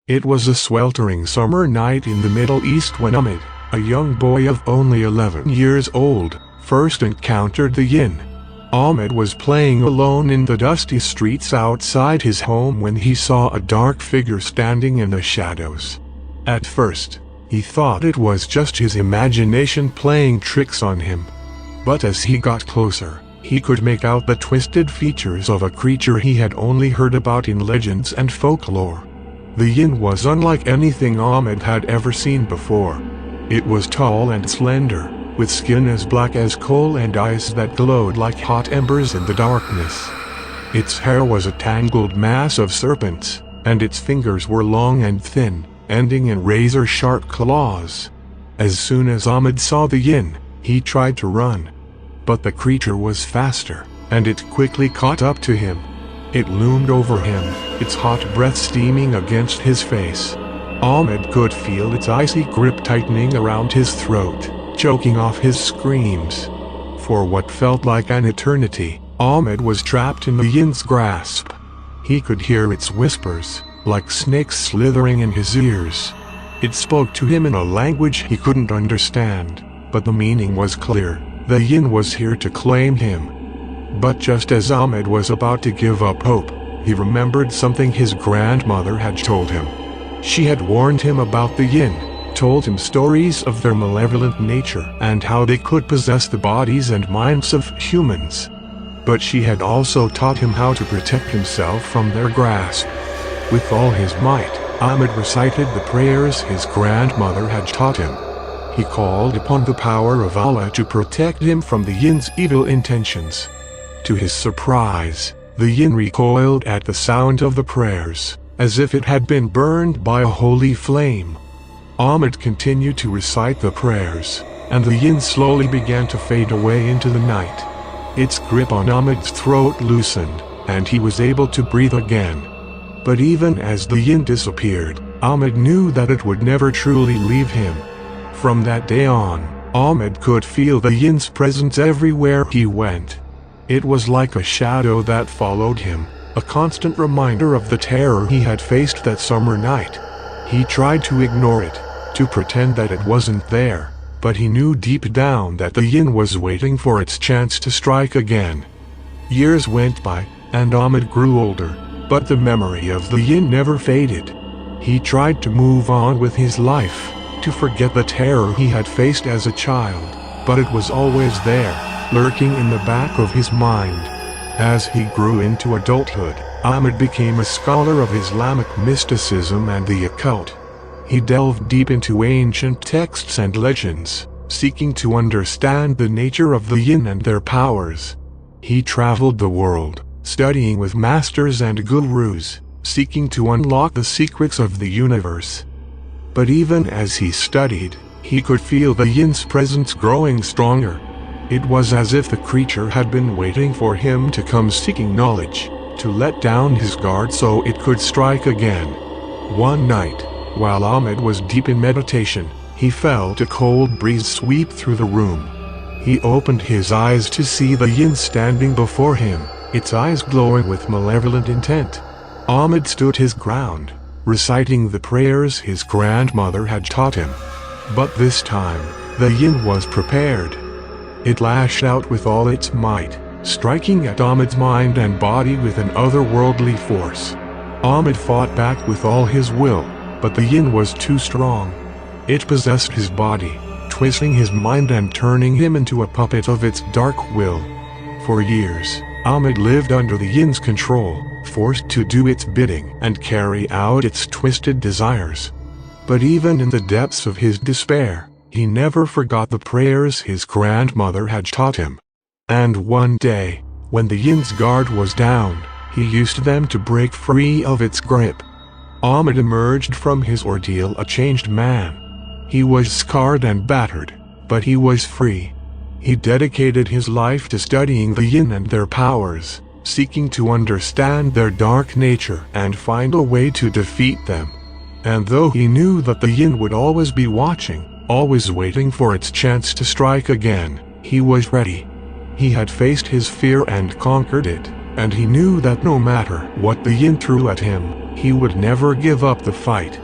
It was a sweltering summer night in the Middle East when Ahmed, a young boy of only 11 years old, first encountered the Jinn. Ahmed was playing alone in the dusty streets outside his home when he saw a dark figure standing in the shadows. At first, he thought it was just his imagination playing tricks on him. But as he got closer, he could make out the twisted features of a creature he had only heard about in legends and folklore. The Jinn was unlike anything Ahmed had ever seen before. It was tall and slender, with skin as black as coal and eyes that glowed like hot embers in the darkness. Its hair was a tangled mass of serpents, and its fingers were long and thin, ending in razor-sharp claws. As soon as Ahmed saw the Jinn, he tried to run. But the creature was faster, and it quickly caught up to him. It loomed over him, its hot breath steaming against his face. Ahmed could feel its icy grip tightening around his throat, choking off his screams. For what felt like an eternity, Ahmed was trapped in the Jinn's grasp. He could hear its whispers, like snakes slithering in his ears. It spoke to him in a language he couldn't understand, but the meaning was clear. The Jinn was here to claim him. But just as Ahmed was about to give up hope, he remembered something his grandmother had told him. She had warned him about the Jinn, told him stories of their malevolent nature and how they could possess the bodies and minds of humans. But she had also taught him how to protect himself from their grasp. With all his might, Ahmed recited the prayers his grandmother had taught him. He called upon the power of Allah to protect him from the Jinn's evil intentions. To his surprise, the Jinn recoiled at the sound of the prayers, as if it had been burned by a holy flame. Ahmed continued to recite the prayers, and the Jinn slowly began to fade away into the night. Its grip on Ahmed's throat loosened, and he was able to breathe again. But even as the Jinn disappeared, Ahmed knew that it would never truly leave him. From that day on, Ahmed could feel the Jinn's presence everywhere he went. It was like a shadow that followed him, a constant reminder of the terror he had faced that summer night. He tried to ignore it, to pretend that it wasn't there, but he knew deep down that the Jinn was waiting for its chance to strike again. Years went by, and Ahmed grew older, but the memory of the Jinn never faded. He tried to move on with his life, to forget the terror he had faced as a child, but it was always there, lurking in the back of his mind. As he grew into adulthood, Ahmed became a scholar of Islamic mysticism and the occult. He delved deep into ancient texts and legends, seeking to understand the nature of the Jinn and their powers. He traveled the world, studying with masters and gurus, seeking to unlock the secrets of the universe. But even as he studied, he could feel the Jinn's presence growing stronger. It was as if the creature had been waiting for him to come seeking knowledge, to let down his guard so it could strike again. One night, while Ahmed was deep in meditation, he felt a cold breeze sweep through the room. He opened his eyes to see the Jinn standing before him, its eyes glowing with malevolent intent. Ahmed stood his ground, reciting the prayers his grandmother had taught him. But this time, the Jinn was prepared. It lashed out with all its might, striking at Ahmed's mind and body with an otherworldly force. Ahmed fought back with all his will, but the Jinn was too strong. It possessed his body, twisting his mind and turning him into a puppet of its dark will. For years, Ahmed lived under the Jinn's control, forced to do its bidding and carry out its twisted desires. But even in the depths of his despair, he never forgot the prayers his grandmother had taught him. And one day, when the Jinn's guard was down, he used them to break free of its grip. Ahmed emerged from his ordeal a changed man. He was scarred and battered, but he was free. He dedicated his life to studying the Jinn and their powers, seeking to understand their dark nature and find a way to defeat them. And though he knew that the Jinn would always be watching, always waiting for its chance to strike again, he was ready. He had faced his fear and conquered it, and he knew that no matter what the Jinn threw at him, He would never give up the fight.